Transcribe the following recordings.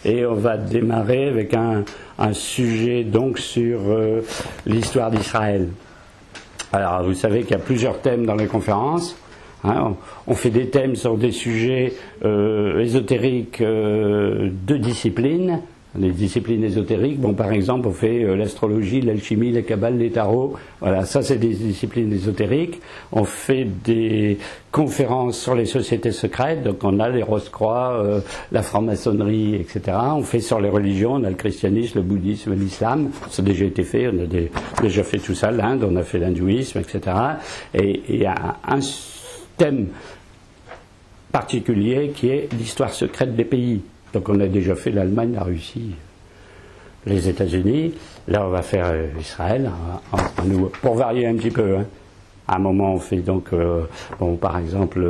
et on va démarrer avec un sujet donc sur l'histoire d'Israël. Alors vous savez qu'il y a plusieurs thèmes dans les conférences. Hein, on fait des thèmes sur des sujets ésotériques de disciplines. Les disciplines ésotériques, bon, par exemple, on fait l'astrologie, l'alchimie, la kabbale, les tarots. Voilà, ça, c'est des disciplines ésotériques. On fait des conférences sur les sociétés secrètes, donc on a les Rose-Croix, la franc-maçonnerie, etc. On fait sur les religions, on a le christianisme, le bouddhisme, l'islam. Ça a déjà été fait, on a déjà fait tout ça, l'Inde, on a fait l'hindouisme, etc. Et il y a un thème particulier qui est l'histoire secrète des pays. Donc on a déjà fait l'Allemagne, la Russie, les États-Unis. Là on va faire Israël, pour varier un petit peu. Hein. À un moment on fait donc, bon, par exemple,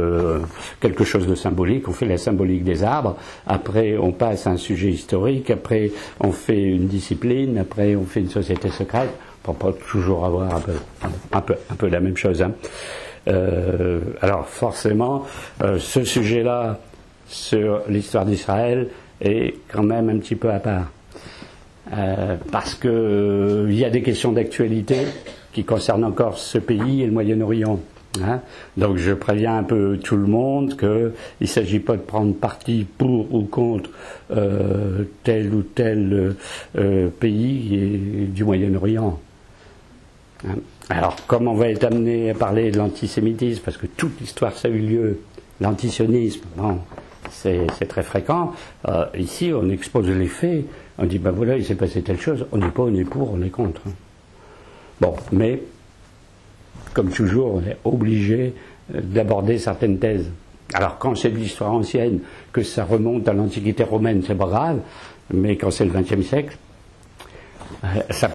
quelque chose de symbolique. On fait la symbolique des arbres. Après on passe à un sujet historique. Après on fait une discipline. Après on fait une société secrète. Pour pas toujours avoir un peu la même chose. Hein. Alors forcément, ce sujet-là sur l'histoire d'Israël est quand même un petit peu à part. Parce que il y a des questions d'actualité qui concernent encore ce pays et le Moyen-Orient. Hein. Donc je préviens un peu tout le monde qu'il ne s'agit pas de prendre parti pour ou contre tel ou tel pays du Moyen-Orient. Hein. Alors comme on va être amené à parler de l'antisémitisme, parce que toute l'histoire ça a eu lieu, l'antisionisme, bon, c'est très fréquent. Ici, on expose les faits. On dit, ben voilà, il s'est passé telle chose. On n'est pas, on est pour, on est contre. Bon, mais, comme toujours, on est obligé d'aborder certaines thèses. Alors, quand c'est de l'histoire ancienne, que ça remonte à l'Antiquité romaine, c'est pas grave. Mais quand c'est le XXe siècle, ça